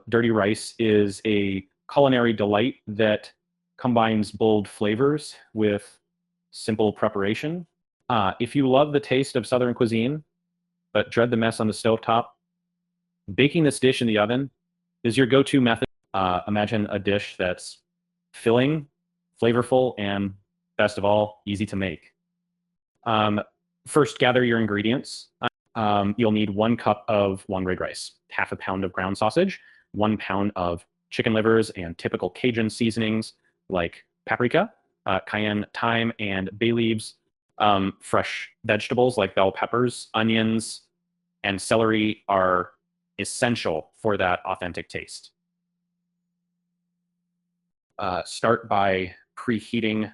Dirty rice is a culinary delight that combines bold flavors with simple preparation. If you love the taste of Southern cuisine, but dread the mess on the stovetop, baking this dish in the oven is your go-to method. Imagine a dish that's filling, flavorful, and best of all, easy to make. First, gather your ingredients. You'll need 1 cup of long-grain rice, half a pound of ground sausage, 1 pound of chicken livers and typical Cajun seasonings like paprika, cayenne, thyme, and bay leaves, fresh vegetables like bell peppers, onions, and celery are essential for that authentic taste. Start by preheating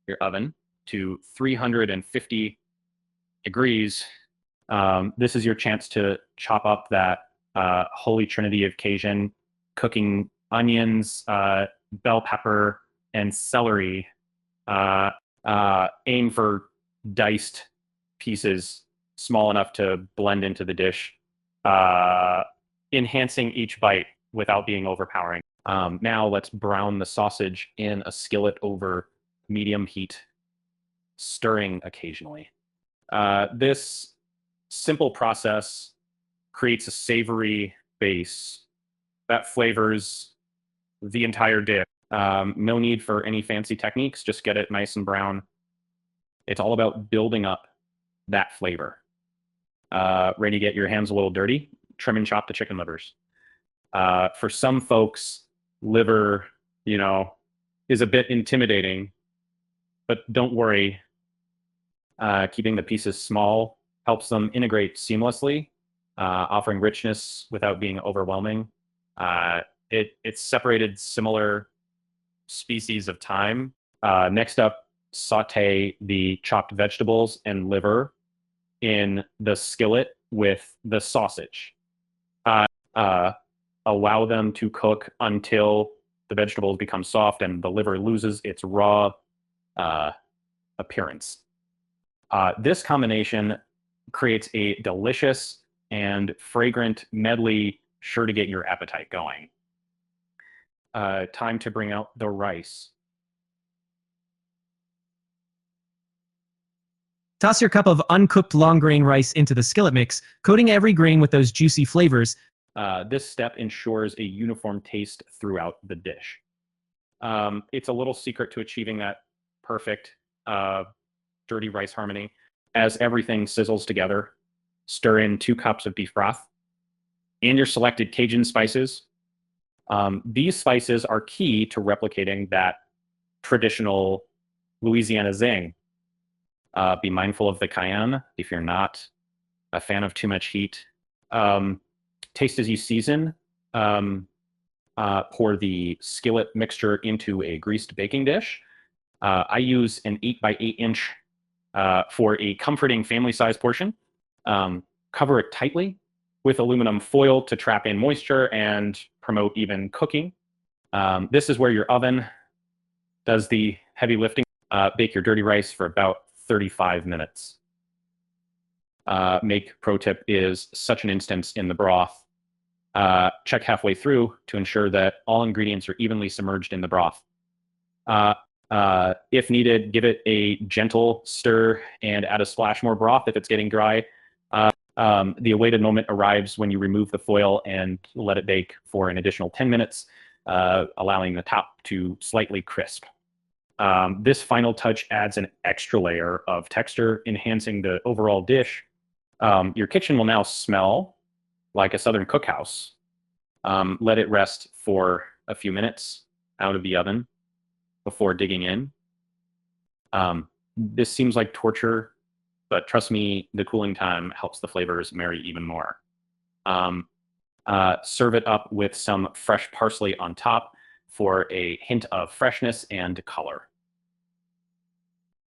your oven to 350 degrees. This is your chance to chop up that Holy Trinity of Cajun, cooking onions, bell pepper, and celery. Aim for diced pieces small enough to blend into the dish, enhancing each bite without being overpowering. Now let's brown the sausage in a skillet over medium heat, stirring occasionally. This simple process creates a savory base that flavors the entire dish. No need for any fancy techniques, just get it nice and brown. It's all about building up that flavor. Ready to get your hands a little dirty? Trim and chop the chicken livers. For some folks, liver, is a bit intimidating, but don't worry. Keeping the pieces small helps them integrate seamlessly, offering richness without being overwhelming. It's separated similar species of thyme. Next up, saute the chopped vegetables and liver in the skillet with the sausage. Allow them to cook until the vegetables become soft and the liver loses its raw appearance. This combination creates a delicious and fragrant medley sure to get your appetite going. Time to bring out the rice. Toss your cup of uncooked long-grain rice into the skillet mix, coating every grain with those juicy flavors. This step ensures a uniform taste throughout the dish. It's a little secret to achieving that perfect dirty rice harmony. As everything sizzles together, stir in 2 cups of beef broth and your selected Cajun spices. These spices are key to replicating that traditional Louisiana zing. Be mindful of the cayenne if you're not a fan of too much heat. Taste as you season. Pour the skillet mixture into a greased baking dish. I use an 8 by 8 inch for a comforting family-sized portion. Cover it tightly with aluminum foil to trap in moisture and promote even cooking. This is where your oven does the heavy lifting. Bake your dirty rice for about 35 minutes. Pro tip is such an instance in the broth. Check halfway through to ensure that all ingredients are evenly submerged in the broth. If needed, give it a gentle stir and add a splash more broth if it's getting dry. The awaited moment arrives when you remove the foil and let it bake for an additional 10 minutes, allowing the top to slightly crisp. This final touch adds an extra layer of texture, enhancing the overall dish. Your kitchen will now smell like a Southern cookhouse. Let it rest for a few minutes out of the oven before digging in. This seems like torture, but trust me, the cooling time helps the flavors marry even more. Serve it up with some fresh parsley on top for a hint of freshness and color.